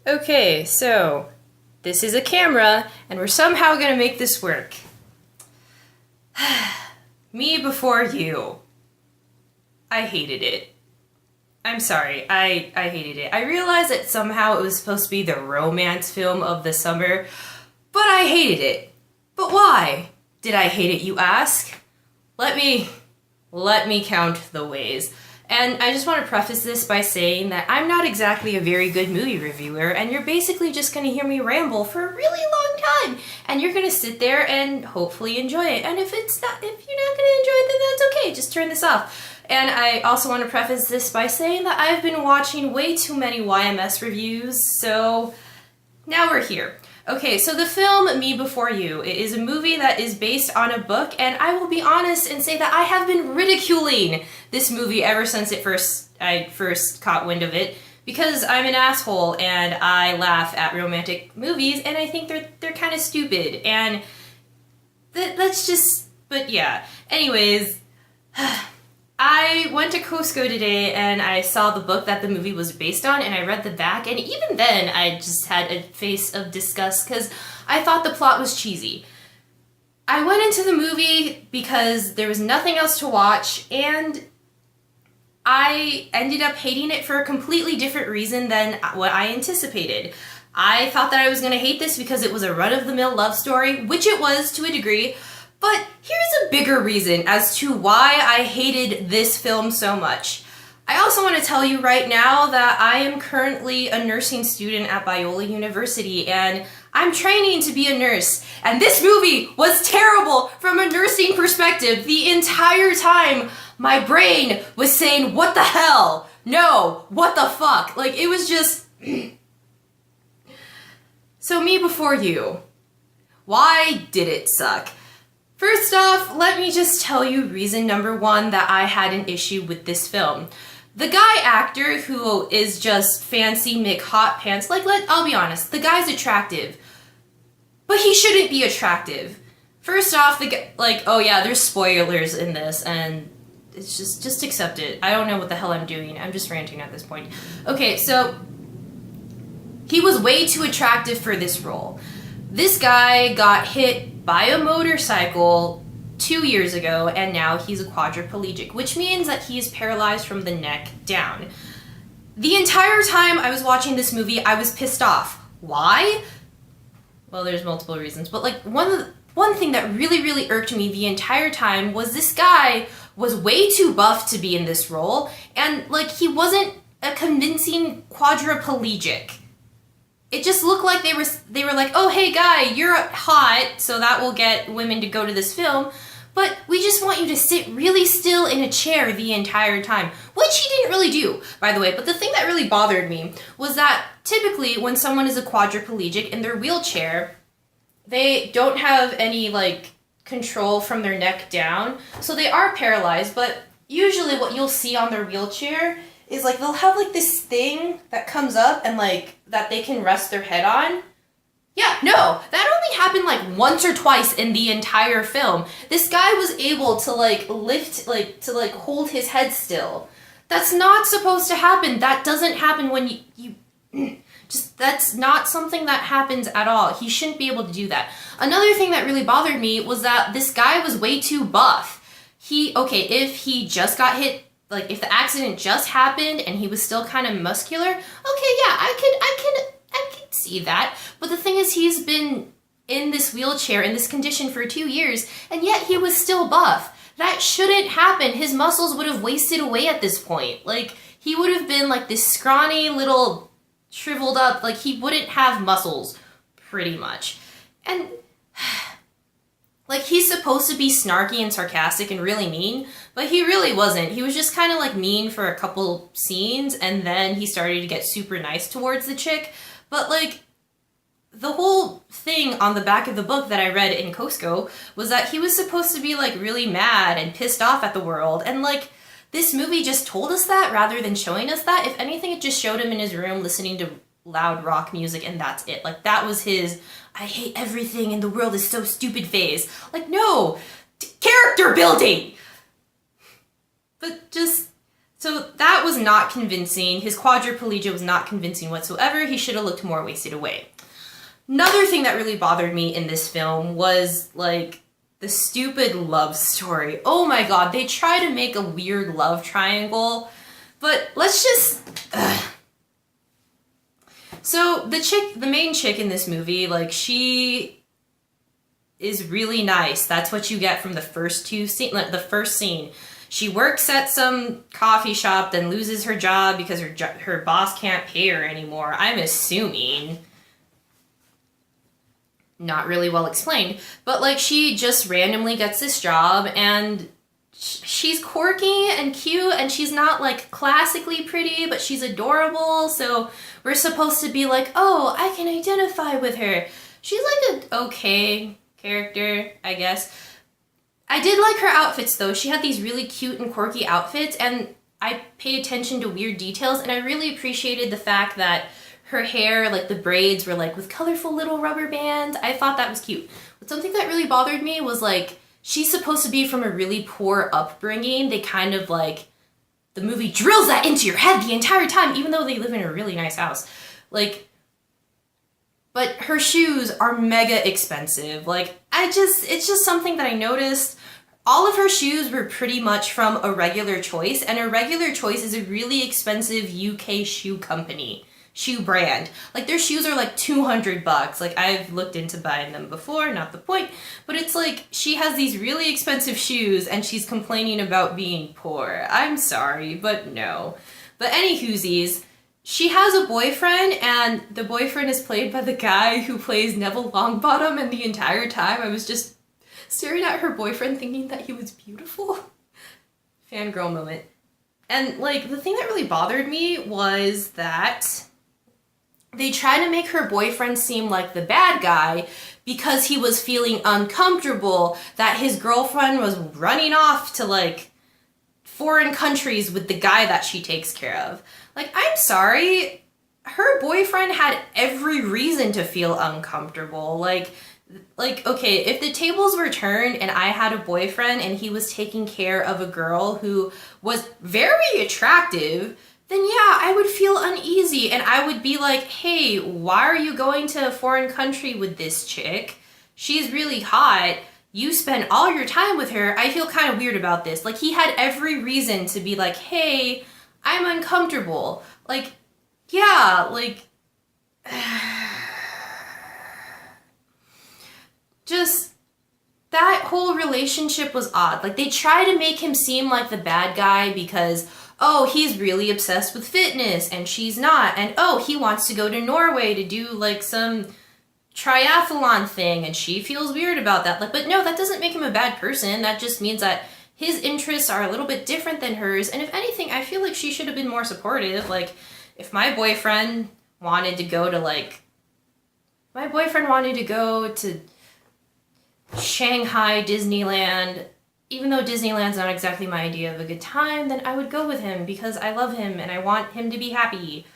Okay, so this is a camera, and we're somehow gonna make this work. Me Before You. I hated it. I'm sorry, I hated it. I realized that somehow it was supposed to be the romance film of the summer, but I hated it. But why did I hate it, you ask? Let me count the ways. And I just want to preface this by saying that I'm not exactly a very good movie reviewer, and you're basically just going to hear me ramble for a really long time, and you're going to sit there and hopefully enjoy it. And if you're not going to enjoy it, then that's okay, just turn this off. And I also want to preface this by saying that I've been watching way too many YMS reviews, so now we're here. Okay, so the film Me Before You, it is a movie that is based on a book, and I will be honest and say that I have been ridiculing this movie ever since I first caught wind of it, because I'm an asshole and I laugh at romantic movies and I think they're kind of stupid, and but yeah. Anyways, I went to Costco today and I saw the book that the movie was based on, and I read the back, and even then I just had a face of disgust because I thought the plot was cheesy. I went into the movie because there was nothing else to watch, and I ended up hating it for a completely different reason than what I anticipated. I thought that I was going to hate this because it was a run-of-the-mill love story, which it was to a degree. But here's a bigger reason as to why I hated this film so much. I also want to tell you right now that I am currently a nursing student at Biola University, and I'm training to be a nurse. And this movie was terrible from a nursing perspective. The entire time, my brain was saying, what the hell? No, what the fuck? Like, it was just... So Me Before You. Why did it suck? First off, let me just tell you reason number one that I had an issue with this film. The guy actor who is just fancy McHotPants, I'll be honest, the guy's attractive. But he shouldn't be attractive. First off, the guy, oh yeah, there's spoilers in this, and it's just accept it. I don't know what the hell I'm doing. I'm just ranting at this point. Okay, so he was way too attractive for this role. This guy got hit by a motorcycle 2 years ago, and now he's a quadriplegic, which means that he's paralyzed from the neck down. The entire time I was watching this movie, I was pissed off. Why? Well, there's multiple reasons, but one thing that really irked me the entire time was this guy was way too buff to be in this role, and he wasn't a convincing quadriplegic. It just looked like they were like, oh, hey guy, you're hot, so that will get women to go to this film, but we just want you to sit really still in a chair the entire time, which he didn't really do, by the way. But the thing that really bothered me was that typically when someone is a quadriplegic in their wheelchair, they don't have any, control from their neck down, so they are paralyzed, but usually what you'll see on their wheelchair is they'll have this thing that comes up and that they can rest their head on. Yeah, no, that only happened once or twice in the entire film. This guy was able to lift, to hold his head still. That's not supposed to happen. That doesn't happen when that's not something that happens at all. He shouldn't be able to do that. Another thing that really bothered me was that this guy was way too buff. If he just got hit, if the accident just happened and he was still kind of muscular, okay, yeah, I could see that. But the thing is, he's been in this wheelchair, in this condition for 2 years, and yet he was still buff. That shouldn't happen. His muscles would have wasted away at this point. He would have been this scrawny little shriveled up, he wouldn't have muscles, pretty much. And he's supposed to be snarky and sarcastic and really mean, but he really wasn't. He was just kind of mean for a couple scenes, and then he started to get super nice towards the chick. But the whole thing on the back of the book that I read in Costco was that he was supposed to be really mad and pissed off at the world, and this movie just told us that rather than showing us that. If anything, it just showed him in his room listening to loud rock music, and that's it. That was his I hate everything and the world is so stupid phase. No, character building! But just So that was not convincing. His quadriplegia was not convincing whatsoever. He should have looked more wasted away. Another thing that really bothered me in this film was, like, the stupid love story. Oh my god, they try to make a weird love triangle, but let's just... So the main chick in this movie, like, she is really nice. That's what you get from the first the first scene. She works at some coffee shop, then loses her job because her boss can't pay her anymore. I'm assuming. Not really well explained. But, like, she just randomly gets this job, and she's quirky and cute, and she's not, like, classically pretty, but she's adorable, so we're supposed to be like, oh, I can identify with her. She's, like, an okay character, I guess. I did like her outfits, though. She had these really cute and quirky outfits, and I pay attention to weird details, and I really appreciated the fact that her hair, like the braids, were like with colorful little rubber bands. I thought that was cute. But something that really bothered me was, like, she's supposed to be from a really poor upbringing. They kind of, like, the movie drills that into your head the entire time, even though they live in a really nice house. Like, but her shoes are mega expensive. Like, it's just something that I noticed. All of her shoes were pretty much from A Regular Choice, and A Regular Choice is a really expensive UK shoe company. Shoe brand. Like, their shoes are like $200. Like, I've looked into buying them before, not the point, but it's like, she has these really expensive shoes and she's complaining about being poor. I'm sorry, but no. But anywhoosies, she has a boyfriend, and the boyfriend is played by the guy who plays Neville Longbottom, and the entire time I was just staring at her boyfriend thinking that he was beautiful. Fangirl moment. And, like, the thing that really bothered me was that they try to make her boyfriend seem like the bad guy because he was feeling uncomfortable that his girlfriend was running off to, like, foreign countries with the guy that she takes care of. Like, I'm sorry, her boyfriend had every reason to feel uncomfortable. Like, okay, if the tables were turned and I had a boyfriend and he was taking care of a girl who was very attractive, then yeah, I would feel uneasy, and I would be like, hey, why are you going to a foreign country with this chick? She's really hot. You spend all your time with her. I feel kind of weird about this. Like, he had every reason to be like, hey, I'm uncomfortable. Like, yeah, like, just, that whole relationship was odd. Like, they try to make him seem like the bad guy because, oh, he's really obsessed with fitness and she's not. And, oh, he wants to go to Norway to do, like, some triathlon thing and she feels weird about that. Like, but no, that doesn't make him a bad person. That just means that his interests are a little bit different than hers. And if anything, I feel like she should have been more supportive. Like, if my boyfriend wanted to go to, like, Shanghai Disneyland, even though Disneyland's not exactly my idea of a good time, then I would go with him because I love him and I want him to be happy.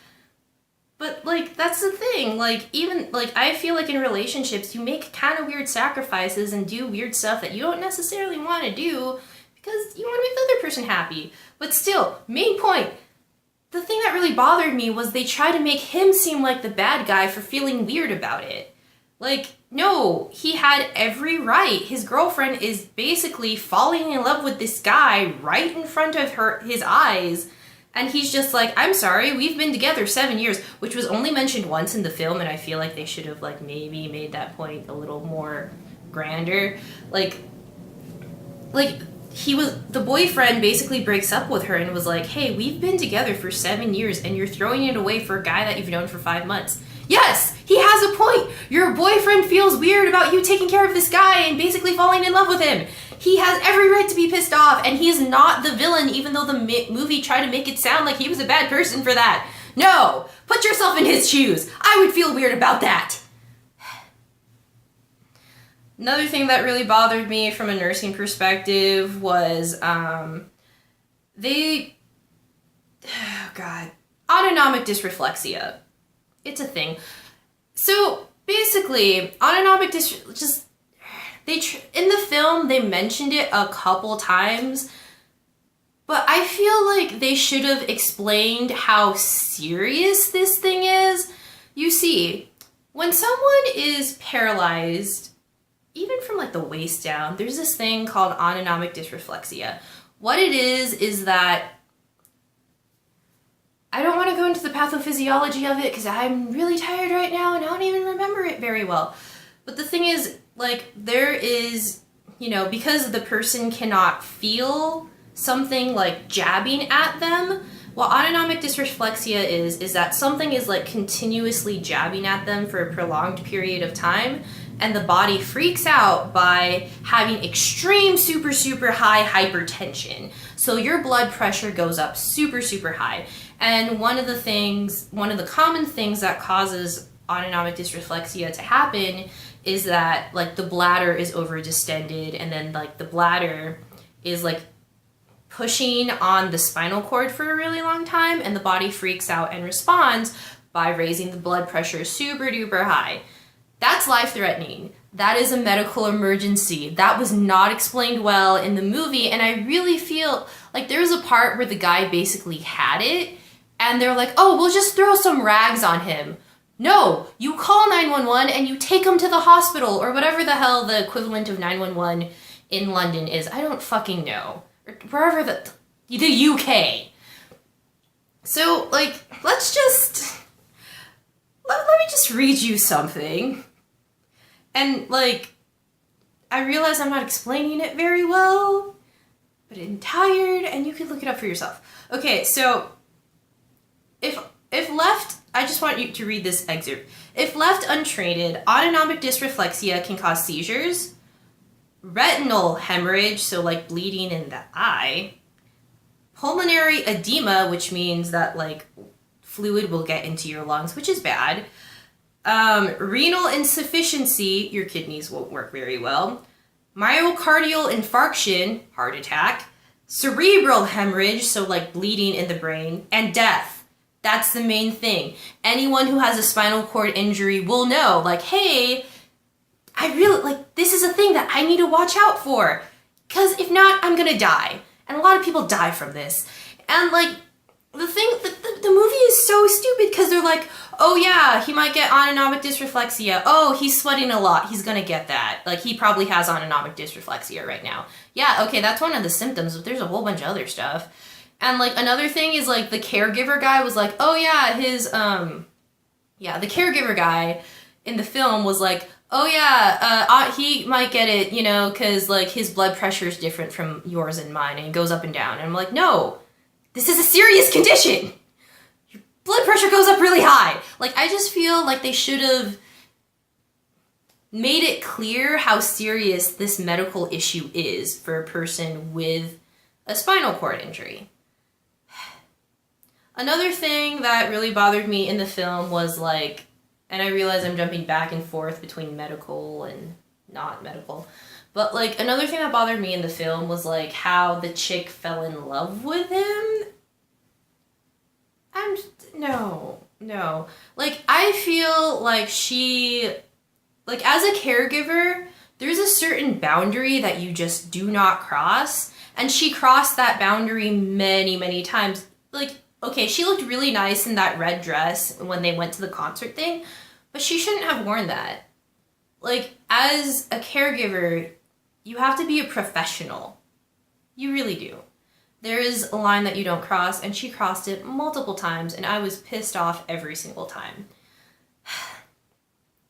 But, like, that's the thing. Like, even, like, I feel like in relationships, you make kind of weird sacrifices and do weird stuff that you don't necessarily want to do because you want to make the other person happy. But still, main point, the thing that really bothered me was they tried to make him seem like the bad guy for feeling weird about it. Like, no, he had every right. His girlfriend is basically falling in love with this guy right in front of his eyes. And he's just like, I'm sorry, we've been together 7 years, which was only mentioned once in the film, and I feel like they should have, like, maybe made that point a little more grander. Like, the boyfriend basically breaks up with her and was like, hey, we've been together for 7 years and you're throwing it away for a guy that you've known for 5 months. Yes, he has a point. Your boyfriend feels weird about you taking care of this guy and basically falling in love with him. He has every right to be pissed off, and he's not the villain, even though the movie tried to make it sound like he was a bad person for that. No, put yourself in his shoes. I would feel weird about that. Another thing that really bothered me from a nursing perspective was, autonomic dysreflexia. It's a thing. So basically, autonomic in the film, they mentioned it a couple times, But I feel like they should have explained how serious this thing is. You see, when someone is paralyzed, even from like the waist down, there's this thing called autonomic dysreflexia. What it is that I don't want to go into the pathophysiology of it because I'm really tired right now and I don't even remember it very well. But the thing is, like, there is, you know, because the person cannot feel something like jabbing at them, what autonomic dysreflexia is that something is like continuously jabbing at them for a prolonged period of time, and the body freaks out by having extreme super high hypertension. So your blood pressure goes up super high. And one of the common things that causes autonomic dysreflexia to happen is that like the bladder is over distended, and then like the bladder is like pushing on the spinal cord for a really long time, and the body freaks out and responds by raising the blood pressure super duper high. That's life-threatening. That is a medical emergency. That was not explained well in the movie, and I really feel like there was a part where the guy basically had it, and they're like, oh, we'll just throw some rags on him. No, you call 911 and you take him to the hospital, or whatever the hell the equivalent of 911 in London is. I don't fucking know. Or wherever the UK. So, like, let me just read you something. And, like, I realize I'm not explaining it very well, but I'm tired, and you can look it up for yourself. Okay, so, if left, I just want you to read this excerpt. If left untreated, autonomic dysreflexia can cause seizures, retinal hemorrhage, so like bleeding in the eye, pulmonary edema, which means that like fluid will get into your lungs, which is bad, renal insufficiency, your kidneys won't work very well, myocardial infarction, heart attack, cerebral hemorrhage, so like bleeding in the brain, and death. That's the main thing. Anyone who has a spinal cord injury will know, like, hey, I really, like, this is a thing that I need to watch out for, because if not, I'm gonna die. And a lot of people die from this. And, like, the movie is so stupid, because they're like, oh yeah, he might get autonomic dysreflexia. Oh, he's sweating a lot. He's gonna get that. Like, he probably has autonomic dysreflexia right now. Yeah, okay, that's one of the symptoms, but there's a whole bunch of other stuff. And, like, another thing is, like, the caregiver guy was like, oh yeah, the caregiver guy in the film was like, oh yeah, he might get it, you know, because, like, his blood pressure is different from yours and mine, and it goes up and down. And I'm like, no, this is a serious condition. Your blood pressure goes up really high. Like, I just feel like they should have made it clear how serious this medical issue is for a person with a spinal cord injury. Another thing that really bothered me in the film was, like, and I realize I'm jumping back and forth between medical and not medical, but, like, another thing that bothered me in the film was, like, how the chick fell in love with him. No. Like, I feel like she, like, as a caregiver, there's a certain boundary that you just do not cross, and she crossed that boundary many times. Like, okay, she looked really nice in that red dress when they went to the concert thing, but she shouldn't have worn that. Like, as a caregiver, you have to be a professional. You really do. There is a line that you don't cross, and she crossed it multiple times, and I was pissed off every single time.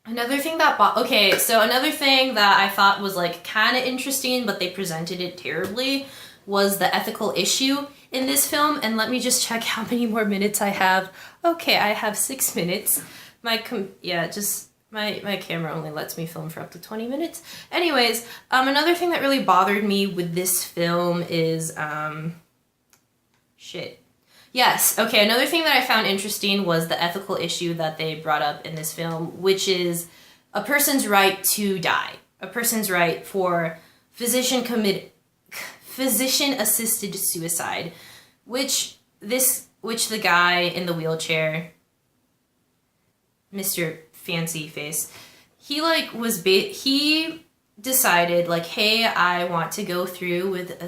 Another thing that I thought was, like, kind of interesting, but they presented it terribly, was the ethical issue in this film. And let me just check how many more minutes I have. Okay, I have 6 minutes. My camera only lets me film for up to 20 minutes. Anyways, another thing that really bothered me with this film is, another thing that I found interesting was the ethical issue that they brought up in this film, which is a person's right to die. A person's right for physician-assisted suicide, which the guy in the wheelchair, Mr. Fancy Face, he, like, he decided like, hey, I want to go through with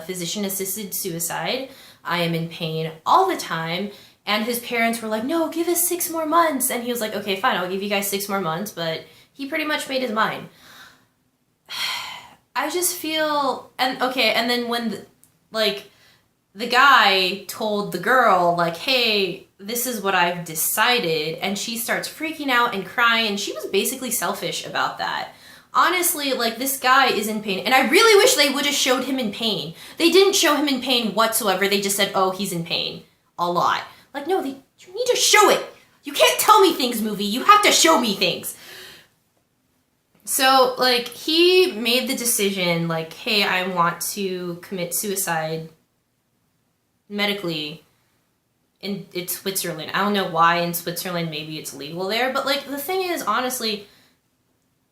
physician-assisted suicide. I am in pain all the time. And his parents were like, no, give us 6 more months. And he was like, okay, fine, I'll give you guys 6 more months. But he pretty much made his mind. I just feel, and then when the guy told the girl, like, hey, this is what I've decided, and she starts freaking out and crying, and she was basically selfish about that. Honestly, like, this guy is in pain, and I really wish they would have showed him in pain. They didn't show him in pain whatsoever. They just said, oh, he's in pain a lot. Like, no, you need to show it. You can't tell me things, movie. You have to show me things. So, like, he made the decision, like, hey, I want to commit suicide medically in Switzerland. I don't know why in Switzerland, maybe it's legal there, but, like, the thing is, honestly,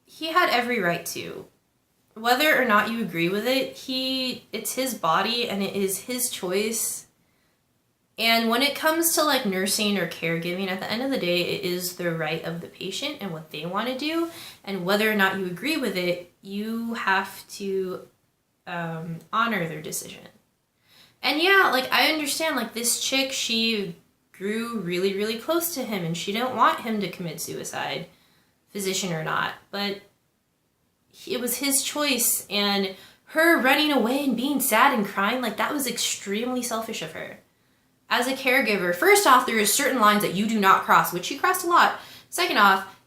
he had every right to. Whether or not you agree with it, it's his body and it is his choice. And when it comes to like nursing or caregiving, at the end of the day, it is the right of the patient and what they want to do. And whether or not you agree with it, you have to honor their decision. And yeah, like, I understand, like, this chick, she grew really, really close to him and she didn't want him to commit suicide, physician or not. But it was his choice, and her running away and being sad and crying, like, that was extremely selfish of her. As a caregiver, first off, there are certain lines that you do not cross, which she crossed a lot. Second off,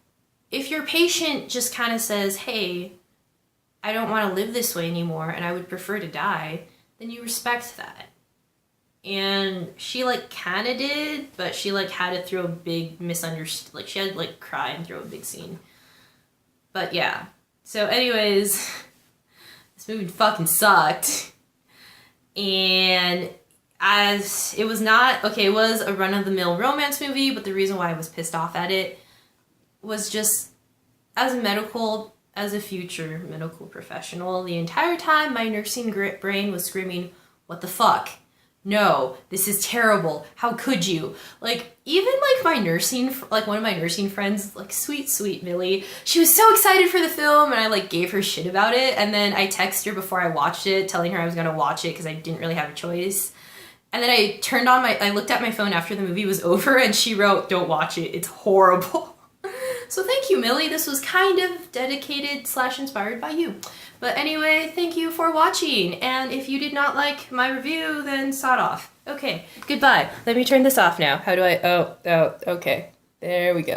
if your patient just kind of says, hey, I don't want to live this way anymore and I would prefer to die, then you respect that. And she, like, kind of did, but she, like, had to throw a big like, she had to, like, cry and throw a big scene. But yeah. So anyways, this movie fucking sucked. And as it was it was a run-of-the-mill romance movie, but the reason why I was pissed off at it was just, as a future medical professional, the entire time my nursing brain was screaming, what the fuck? No, this is terrible. How could you? Like, even like one of my nursing friends, like, sweet Millie, she was so excited for the film, and I like gave her shit about it, and then I texted her before I watched it, telling her I was gonna watch it because I didn't really have a choice. And then I looked at my phone after the movie was over, and she wrote, don't watch it, it's horrible. So thank you, Millie. This was kind of dedicated / inspired by you. But anyway, thank you for watching. And if you did not like my review, then sod off. Okay, goodbye. Let me turn this off now. How do I, okay. There we go.